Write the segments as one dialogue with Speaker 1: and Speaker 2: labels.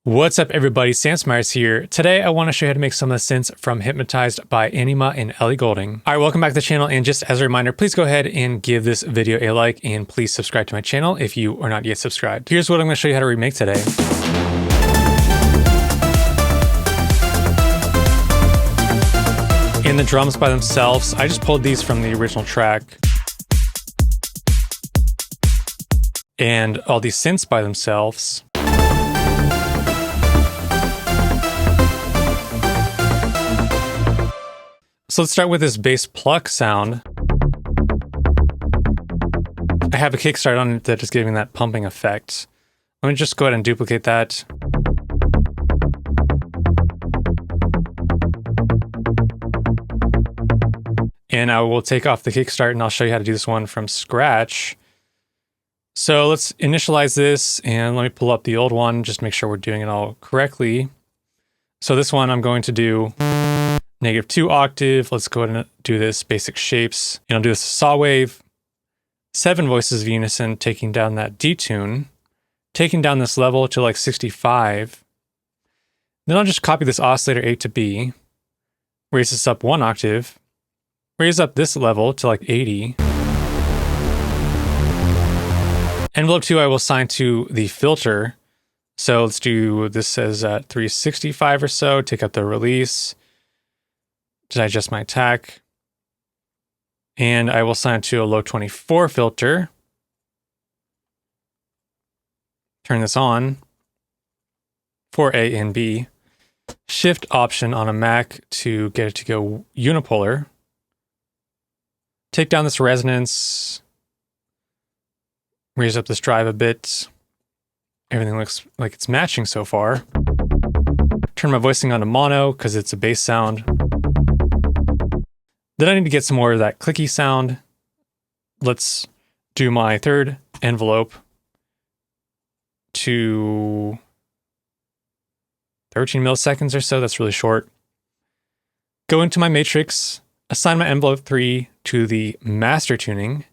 Speaker 1: What's up everybody, Smyers here. Today I want to show you how to make some of the synths from Hypnotized by Anyma and Ellie Goulding. Alright, welcome back to the channel, and just as a reminder, please go ahead and give this video a like, and please subscribe to my channel if you are not yet subscribed. Here's what I'm going to show you how to remake today. In the drums by themselves, I just pulled these from the original track. And all these synths by themselves. So let's start with this bass pluck sound. I have a kickstart on it that is giving that pumping effect. Let me just go ahead and duplicate that. And I will take off the kickstart and I'll show you how to do this one from scratch. So let's initialize this and let me pull up the old one, just make sure we're doing it all correctly. So this one I'm going to do -2 octave. Let's go ahead and do this basic shapes. And I'll do this saw wave, 7 voices of unison, taking down that D tune, taking down this level to like 65. Then I'll just copy this oscillator A to B, raise this up 1 octave, raise up this level to like 80. Envelope 2 I will assign to the filter. So let's do this as at 365 or so, take out the release. Did I adjust my attack? And I will assign it to a low 24 filter. Turn this on for A and B. Shift option on a Mac to get it to go unipolar. Take down this resonance. Raise up this drive a bit. Everything looks like it's matching so far. Turn my voicing on to mono because it's a bass sound. Then I need to get some more of that clicky sound. Let's do my third envelope to 13 milliseconds or so. That's really short. Go into my matrix, assign my envelope 3 to the master tuning,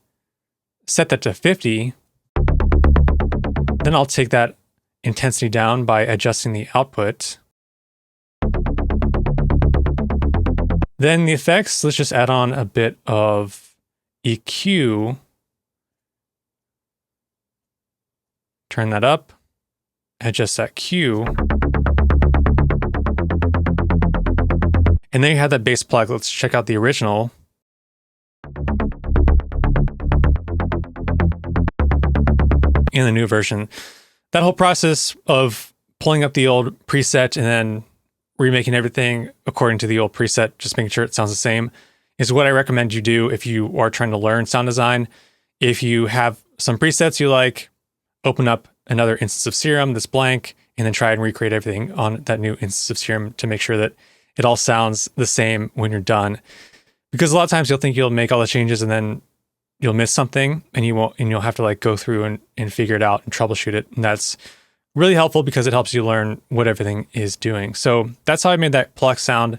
Speaker 1: set that to 50. Then I'll take that intensity down by adjusting the output. Then the effects, let's just add on a bit of EQ. Turn that up, adjust that Q. And then you have that bass pluck. Let's check out the original. In the new version. That whole process of pulling up the old preset and then remaking everything according to the old preset, just making sure it sounds the same, is what I recommend you do if you are trying to learn sound design. If you have some presets you like, open up another instance of Serum that's blank, and then try and recreate everything on that new instance of Serum to make sure that it all sounds the same when you're done. Because a lot of times you'll think you'll make all the changes and then you'll miss something and you'll have to like go through and figure it out and troubleshoot it. And that's really helpful because it helps you learn what everything is doing. So that's how I made that pluck sound.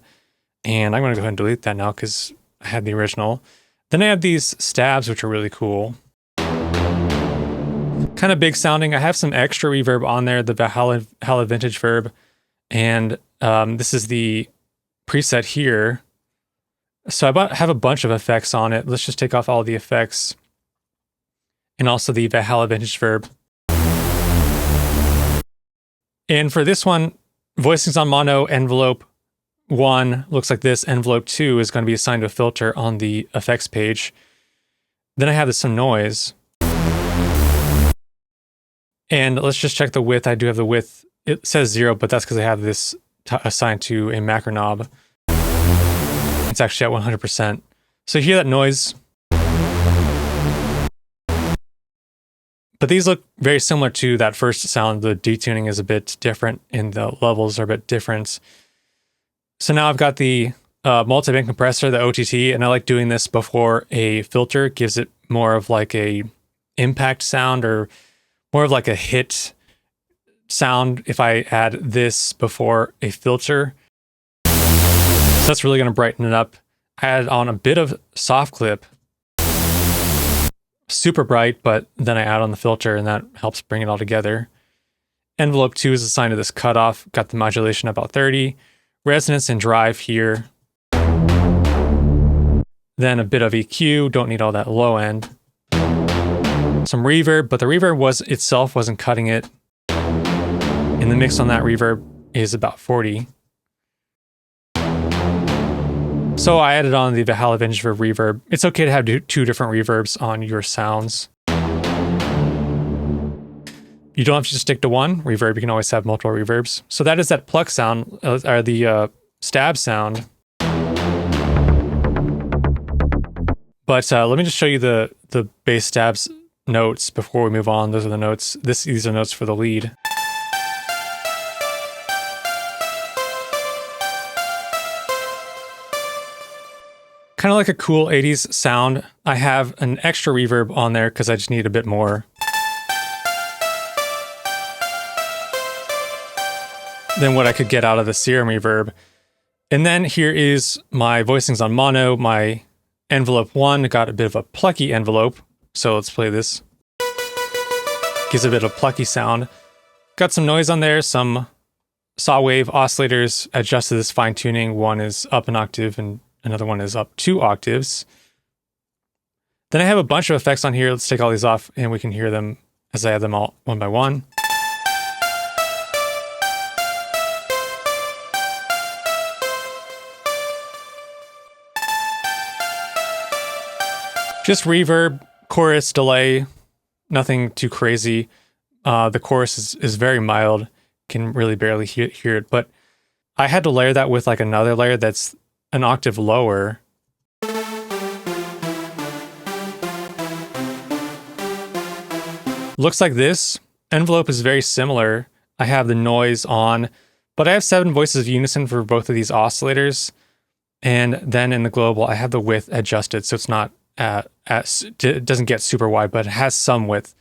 Speaker 1: And I'm going to go ahead and delete that now because I had the original. Then I have these stabs, which are really cool. Kind of big sounding. I have some extra reverb on there, the Valhalla Vintage Verb. And this is the preset here. So I have a bunch of effects on it. Let's just take off all the effects. And also the Valhalla Vintage Verb. And for this one, voicings on mono, envelope 1 looks like this. Envelope 2 is going to be assigned to a filter on the effects page. Then I have some noise. And let's just check the width. I do have the width. It says 0, but that's because I have this assigned to a macro knob. It's actually at 100%. So you hear that noise. But these look very similar to that first sound. The detuning is a bit different and the levels are a bit different. So now I've got the multi-band compressor, the OTT, and I like doing this before a filter. It gives it more of like a impact sound or more of like a hit sound if I add this before a filter. So that's really going to brighten it up. I added on a bit of soft clip. Super bright, but then I add on the filter and that helps bring it all together. Envelope 2 is assigned to this cutoff, got the modulation about 30, resonance and drive here. Then a bit of EQ, don't need all that low end. Some reverb, but the reverb itself wasn't cutting it. And the mix on that reverb is about 40. So I added on the Valhalla Vintage for reverb. It's okay to have two different reverbs on your sounds. You don't have to just stick to one reverb. You can always have multiple reverbs. So that is that Pluck sound, or the stab sound. But let me just show you the bass stabs notes before we move on. Those are the notes. These are notes for the lead. Kind of like a cool 80s sound. I have an extra reverb on there because I just need a bit more than what I could get out of the serum reverb. And then here is my voicings on mono. My envelope 1 got a bit of a plucky envelope. So let's play this. Gives a bit of plucky sound. Got some noise on there, some saw wave oscillators, adjusted this fine tuning. One is up an octave and another one is up 2 octaves. Then I have a bunch of effects on here. Let's take all these off and we can hear them as I add them all one by one. Just reverb, chorus, delay, nothing too crazy. The chorus is very mild, can really barely hear it, but I had to layer that with like another layer that's an octave lower. Looks like this. Envelope is very similar. I have the noise on, but I have 7 voices of unison for both of these oscillators. And then in the global, I have the width adjusted, so it's not it doesn't get super wide, but it has some width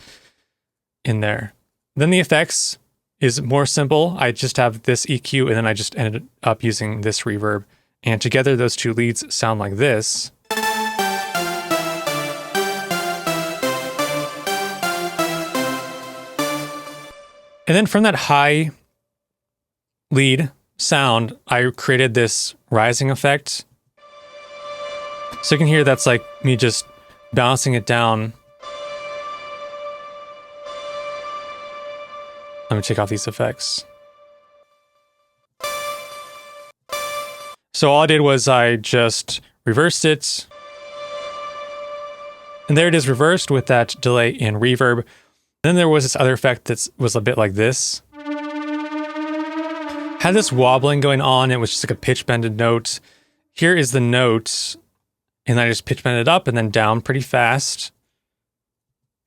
Speaker 1: in there. Then the effects is more simple. I just have this EQ, and then I just ended up using this reverb. And together, those two leads sound like this. And then from that high lead sound, I created this rising effect. So you can hear that's like me just bouncing it down. Let me take off these effects. So all I did was I just reversed it. And there it is reversed with that delay and reverb. Then there was this other effect that was a bit like this. Had this wobbling going on. It was just like a pitch bended note. Here is the note. And I just pitch bend it up and then down pretty fast.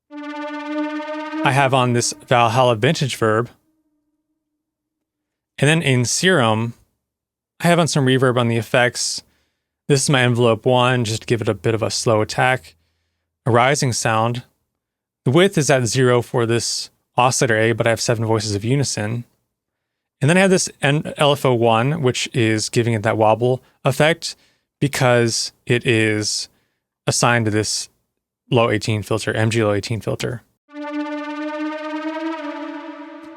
Speaker 1: I have on this Valhalla Vintage verb. And then in Serum, I have on some reverb on the effects. This is my envelope 1, just to give it a bit of a slow attack. A rising sound. The width is at 0 for this oscillator A, but I have 7 voices of unison. And then I have this LFO 1, which is giving it that wobble effect because it is assigned to this low 18 filter, MG low 18 filter.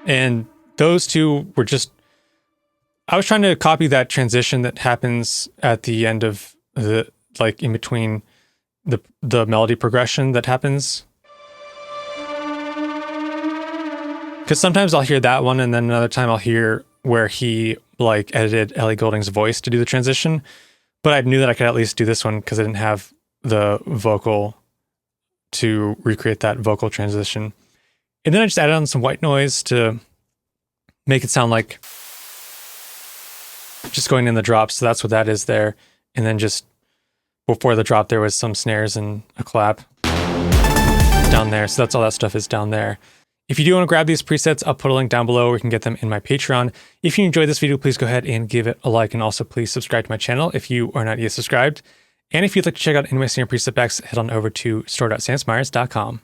Speaker 1: And those two were just, I was trying to copy that transition that happens at the end of the, like in between the melody progression that happens. Because sometimes I'll hear that one and then another time I'll hear where he like edited Ellie Goulding's voice to do the transition. But I knew that I could at least do this one because I didn't have the vocal to recreate that vocal transition. And then I just added on some white noise to make it sound like just going in the drop. So that's what that is there. And then just before the drop, there was some snares and a clap down there. So that's all that stuff is down there. If you do want to grab these presets, I'll put a link down below where you can get them in my Patreon. If you enjoyed this video, please go ahead and give it a like, and also please subscribe to my channel if you are not yet subscribed. And if you'd like to check out any of my serum preset packs, head on over to store.smyers.com.